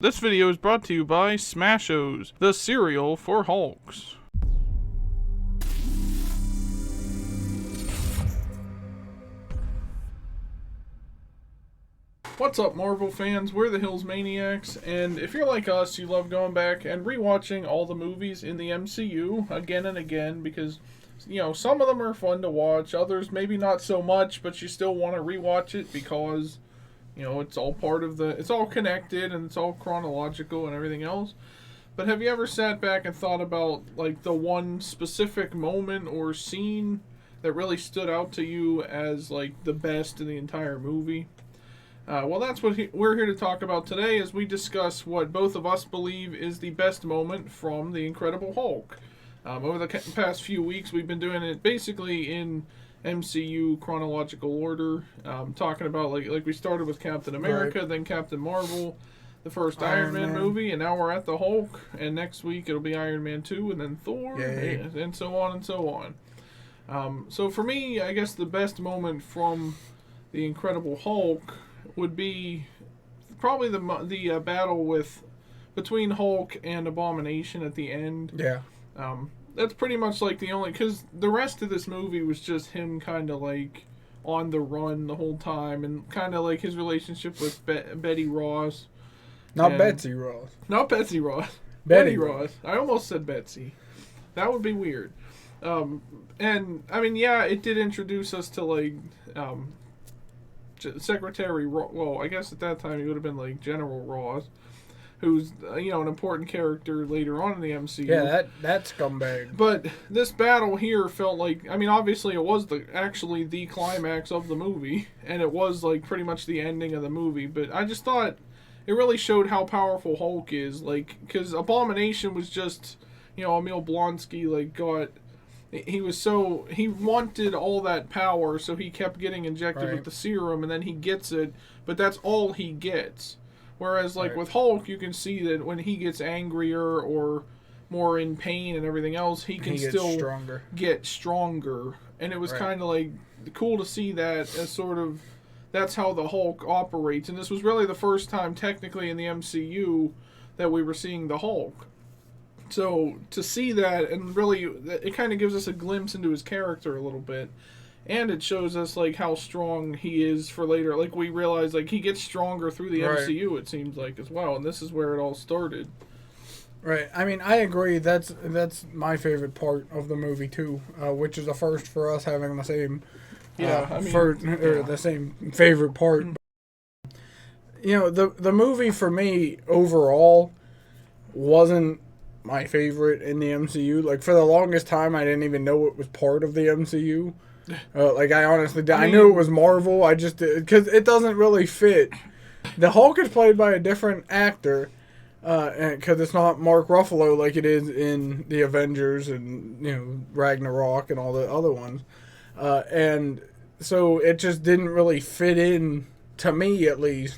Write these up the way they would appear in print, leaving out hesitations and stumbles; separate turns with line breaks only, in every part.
This video is brought to you by Smashos, the cereal for Hulks. What's up, Marvel fans? We're the Hills Maniacs, and if you're like us, you love going back and rewatching all the movies in the MCU again and again because, some of them are fun to watch, others maybe not so much, but you still want to rewatch it because it's all part of it's all connected and it's all chronological and everything else. But have you ever sat back and thought about, like, the one specific moment or scene that really stood out to you as, like, the best in the entire movie? Well, that's what we're here to talk about today as we discuss what both of us believe is the best moment from The Incredible Hulk. Over the past few weeks, we've been doing it basically in MCU chronological order, talking about like we started with Captain America, right, then Captain Marvel, the first Iron Man movie, and now we're at the Hulk, and next week it'll be Iron Man 2, and then Thor, and so on and so on. So for me, I guess the best moment from The Incredible Hulk would be probably the battle between Hulk and Abomination at the end.
Yeah.
That's pretty much like the only, because the rest of this movie was just him kind of like on the run the whole time, and kind of like his relationship with Betty Ross.
Not Betsy Ross.
Not Betsy Ross.
Betty
Ross. I almost said Betsy. That would be weird. And I mean, yeah, it did introduce us to like Secretary Ross. Well, I guess at that time he would have been like General Ross, who's an important character later on in the MCU.
Yeah, that scumbag.
But this battle here felt like, I mean, obviously it was actually the climax of the movie, and it was like pretty much the ending of the movie. But I just thought it really showed how powerful Hulk is, like, because Abomination was just, Emil Blonsky he wanted all that power, so he kept getting injected with the serum, and then he gets it, but that's all he gets. Whereas, like, with Hulk, you can see that when he gets angrier or more in pain and everything else, he can still get stronger. And it was kind of, like, cool to see that as sort of, that's how the Hulk operates. And this was really the first time, technically, in the MCU that we were seeing the Hulk. So, to see that, and really, it kind of gives us a glimpse into his character a little bit. And it shows us, like, how strong he is for later. Like, we realize, like, he gets stronger through the MCU, it seems like, as well. And this is where it all started.
Right. I mean, I agree. That's my favorite part of the movie, too. Which is a first for us having the same... the same favorite part. The movie, for me, overall, wasn't my favorite in the MCU. Like, for the longest time, I didn't even know it was part of the MCU. I honestly did. I knew it was Marvel. I just did, because it doesn't really fit. The Hulk is played by a different actor, because it's not Mark Ruffalo like it is in the Avengers and Ragnarok and all the other ones, and so it just didn't really fit in to me, at least.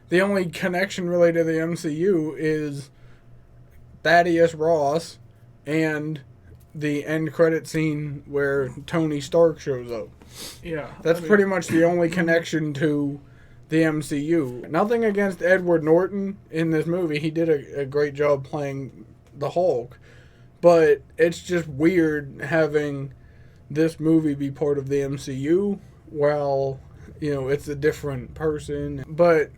The only connection really to the MCU is Thaddeus Ross and the end credit scene where Tony Stark shows up.
Yeah.
That's pretty much the only connection to the MCU. Nothing against Edward Norton in this movie. He did a great job playing the Hulk. But it's just weird having this movie be part of the MCU while, it's a different person. But...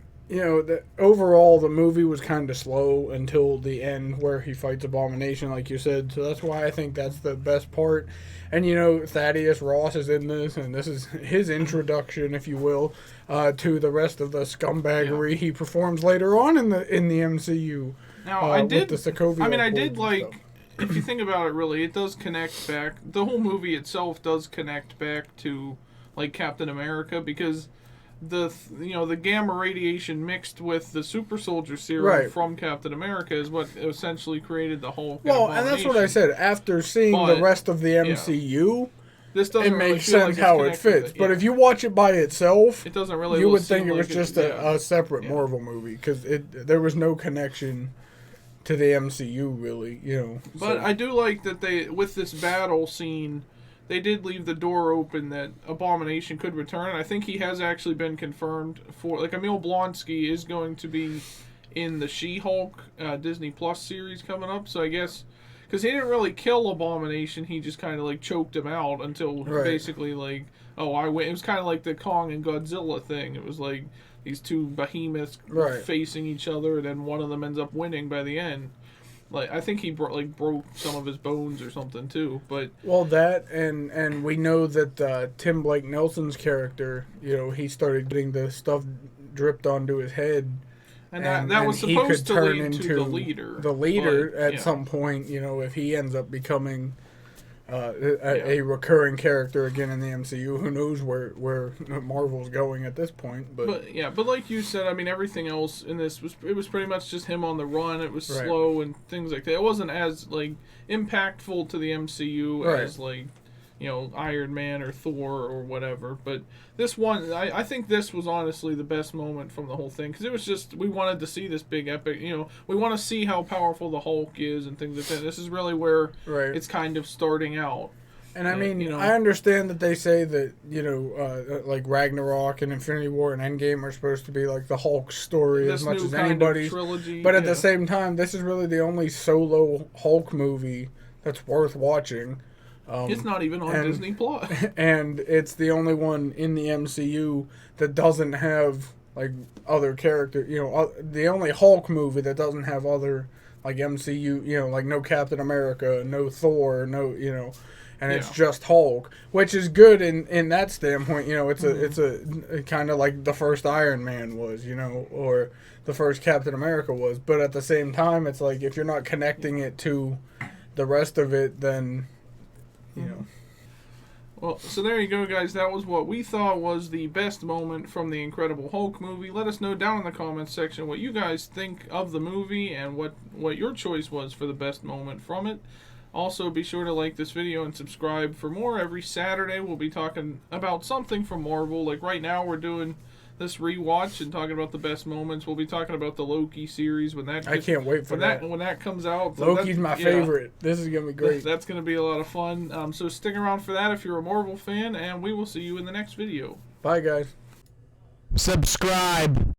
overall, the movie was kind of slow until the end where he fights Abomination, like you said. So that's why I think that's the best part. And, Thaddeus Ross is in this, and this is his introduction, if you will, to the rest of the scumbaggery he performs later on in the MCU.
Now, I did like, if you think about it, really, it does connect back. The whole movie itself does connect back to, like, Captain America, because... the gamma radiation mixed with the super soldier serum from Captain America is what essentially created the Hulk.
Well, and that's what I said. After seeing the rest of the MCU,
this doesn't
it makes sense how it fits. But if you watch it by itself,
it doesn't really.
You would think it was just a separate Marvel movie because there was no connection to the MCU really.
But I do like that they, with this battle scene, they did leave the door open that Abomination could return. I think he has actually been confirmed for, like, Emil Blonsky is going to be in the She-Hulk Disney Plus series coming up. So I guess because he didn't really kill Abomination, he just kind of like choked him out until basically like, oh, I win. It was kind of like the Kong and Godzilla thing. It was like these two behemoths facing each other, and then one of them ends up winning by the end. Like I think he broke some of his bones or something too. But
well, that and we know that Tim Blake Nelson's character, you know, he started getting the stuff dripped onto his head.
And that was supposed to lead to the leader.
The leader at some point, you know, if he ends up becoming a recurring character again in the MCU, who knows where Marvel's going at this point.
But like you said, I mean, everything else in this was pretty much just him on the run. It was slow and things like that. It wasn't as like impactful to the MCU as like, you know, Iron Man or Thor or whatever. But this one, I think this was honestly the best moment from the whole thing, because it was just, we wanted to see this big epic, you know, we want to see how powerful the Hulk is and things like that. This is really where it's kind of starting out.
And I mean, you know, I understand that they say that, you know, like Ragnarok and Infinity War and Endgame are supposed to be like the Hulk story as much as anybody's.
Trilogy,
but at the same time, this is really the only solo Hulk movie that's worth watching.
It's not even on Disney Plus.
And it's the only one in the MCU that doesn't have, like, other characters. You know, the only Hulk movie that doesn't have other, like, MCU, you know, like no Captain America, no Thor, no, you know, and it's just Hulk, which is good in that standpoint. You know, it's a kind of like the first Iron Man was, you know, or the first Captain America was. But at the same time, it's like, if you're not connecting it to the rest of it, then... You know.
Well, so there you go, guys. That was what we thought was the best moment from the Incredible Hulk movie. Let us know down in the comments section what you guys think of the movie and what your choice was for the best moment from it. Also, be sure to like this video and subscribe for more. Every Saturday, we'll be talking about something from Marvel. Like right now, we're doing this rewatch and talking about the best moments. We'll be talking about the Loki series when that.
I can't wait for that.
When that comes out.
Loki's my favorite. This is gonna be great.
That's gonna be a lot of fun. So stick around for that if you're a Marvel fan, and we will see you in the next video.
Bye, guys.
Subscribe.